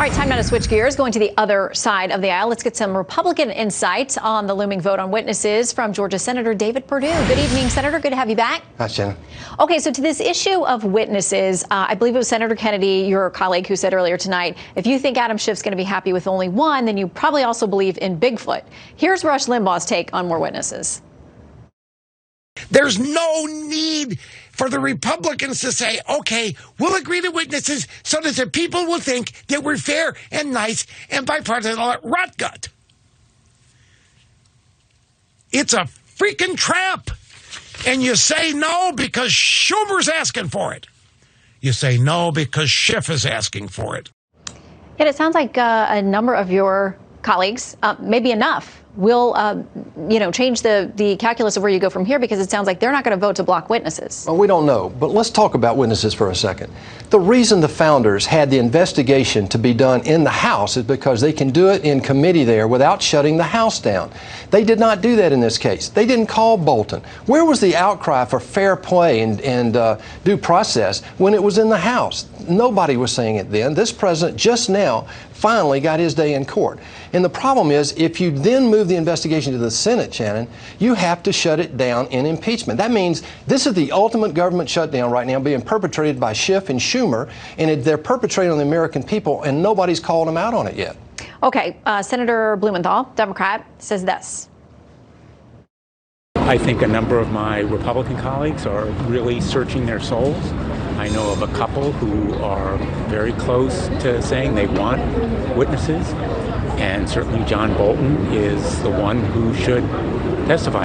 All right, time now to switch gears, going to the other side of the aisle. Let's get some Republican insight on the looming vote on witnesses from Georgia Senator David Perdue. Good evening, Senator. Good to have you back. Hi, Shannon. Okay, so to this issue of witnesses, I believe it was Senator Kennedy, your colleague, who said earlier tonight, if you think Adam Schiff's going to be happy with only one, then you probably also believe in Bigfoot. Here's Rush Limbaugh's take on more witnesses. There's no need for the Republicans to say, okay, we'll agree to witnesses so that the people will think that we're fair and nice and bipartisan rot gut. It's a freaking trap. And you say no because Schumer's asking for it. You say no because Schiff is asking for it. Yet it sounds like a number of your colleagues, maybe enough, will change the calculus of where you go from here, because it sounds like they're not going to vote to block witnesses. Well, we don't know, but let's talk about witnesses for a second. The reason the founders had the investigation to be done in the House is because they can do it in committee there without shutting the House down. They did not do that in this case. They didn't call Bolton. Where was the outcry for fair play and due process when it was in the House? Nobody was saying it then. This president just now finally got his day in court. And the problem is, if you then move the investigation to the Senate, Shannon, you have to shut it down in impeachment. That means this is the ultimate government shutdown right now being perpetrated by Schiff and Schumer, and they're perpetrating on the American people, and nobody's called them out on it yet. Okay, Senator Blumenthal, Democrat, says this. I think a number of my Republican colleagues are really searching their souls. I know of a couple who are very close to saying they want witnesses, and certainly John Bolton is the one who should testify.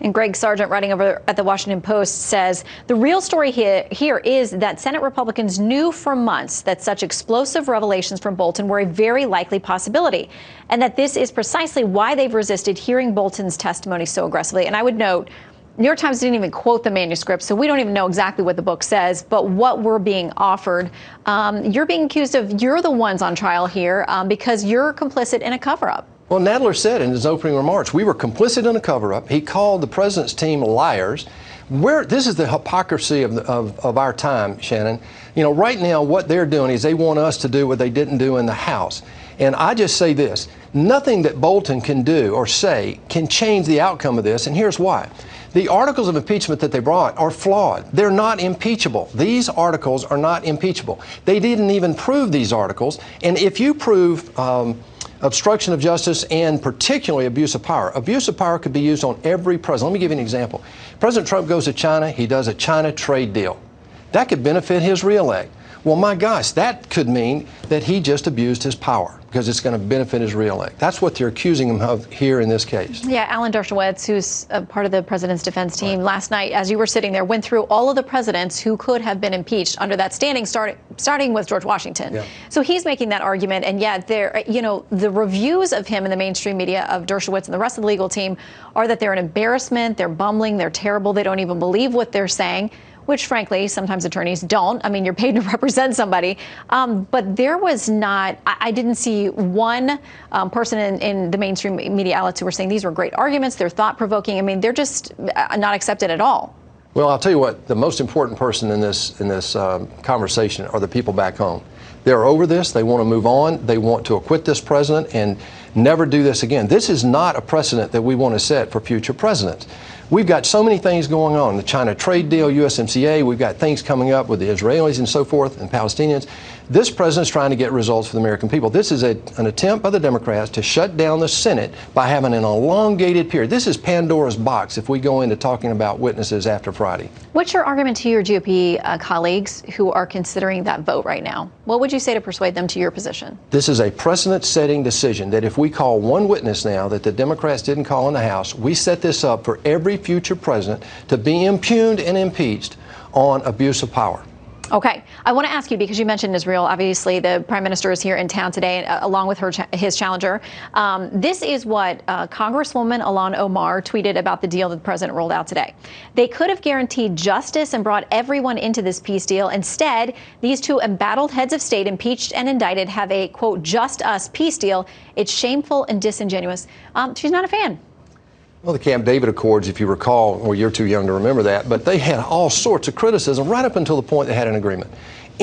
And Greg Sargent, writing over at the Washington Post, says the real story here is that Senate Republicans knew for months that such explosive revelations from Bolton were a very likely possibility, and that this is precisely why they've resisted hearing Bolton's testimony so aggressively. And I would note, New York Times didn't even quote the manuscript, so we don't even know exactly what the book says, but what we're being offered. You're being accused of, you're the ones on trial here because you're complicit in a cover-up. Well, Nadler said in his opening remarks, we were complicit in a cover-up. He called the president's team liars. This is the hypocrisy of our time, Shannon. You know, right now what they're doing is they want us to do what they didn't do in the House. And I just say this, nothing that Bolton can do or say can change the outcome of this, and here's why. The articles of impeachment that they brought are flawed. They're not impeachable. These articles are not impeachable. They didn't even prove these articles. And if you prove obstruction of justice and particularly abuse of power could be used on every president. Let me give you an example. President Trump goes to China. He does a China trade deal. That could benefit his reelect. Well, my gosh, that could mean that he just abused his power because it's going to benefit his reelect. That's what they're accusing him of here in this case. Yeah, Alan Dershowitz, who's a part of the president's defense team, last night, as you were sitting there, went through all of the presidents who could have been impeached under that standing, starting with George Washington. Yeah. So he's making that argument, and yet the reviews of him in the mainstream media of Dershowitz and the rest of the legal team are that they're an embarrassment, they're bumbling, they're terrible, they don't even believe what they're saying, which, frankly, sometimes attorneys don't. I mean, you're paid to represent somebody. But there was not, I didn't see one person in the mainstream media outlets who were saying these were great arguments, they're thought-provoking. I mean, they're just not accepted at all. Well, I'll tell you what, the most important person in this conversation are the people back home. They're over this. They want to move on. They want to acquit this president and never do this again. This is not a precedent that we want to set for future presidents. We've got so many things going on, the China trade deal, USMCA, we've got things coming up with the Israelis and so forth and Palestinians. This president's trying to get results for the American people. This is an attempt by the Democrats to shut down the Senate by having an elongated period. This is Pandora's box if we go into talking about witnesses after Friday. What's your argument to your GOP colleagues who are considering that vote right now? What would you say to persuade them to your position? This is a precedent-setting decision that if we call one witness now that the Democrats didn't call in the House, we set this up for every future president to be impugned and impeached on abuse of power. Okay. I want to ask you, because you mentioned Israel, obviously the prime minister is here in town today, along with his challenger. This is what Congresswoman Ilhan Omar tweeted about the deal that the president rolled out today. They could have guaranteed justice and brought everyone into this peace deal. Instead, these two embattled heads of state, impeached and indicted, have a, quote, just us peace deal. It's shameful and disingenuous. She's not a fan. Well, the Camp David Accords, if you recall, well, you're too young to remember that, but they had all sorts of criticism right up until the point they had an agreement.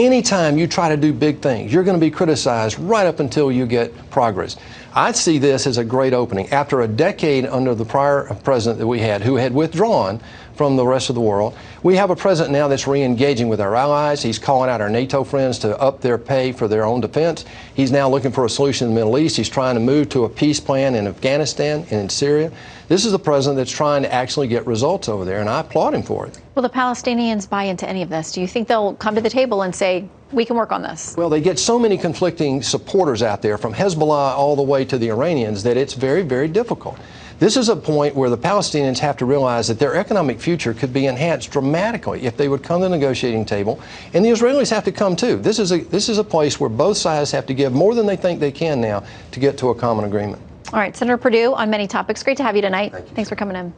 anytime you try to do big things, you're going to be criticized right up until you get progress. I see this as a great opening. After a decade under the prior president that we had, who had withdrawn from the rest of the world, we have a president now that's re-engaging with our allies. He's calling out our NATO friends to up their pay for their own defense. He's now looking for a solution in the Middle East. He's trying to move to a peace plan in Afghanistan and in Syria. This is a president that's trying to actually get results over there, and I applaud him for it. Will the Palestinians buy into any of this? Do you think they'll come to the table and say, we can work on this? Well, they get so many conflicting supporters out there, from Hezbollah all the way to the Iranians, that it's very, very difficult. This is a point where the Palestinians have to realize that their economic future could be enhanced dramatically if they would come to the negotiating table, and the Israelis have to come too. This is a place where both sides have to give more than they think they can now to get to a common agreement. All right, Senator Perdue, on many topics. Great to have you tonight. Thanks for coming in.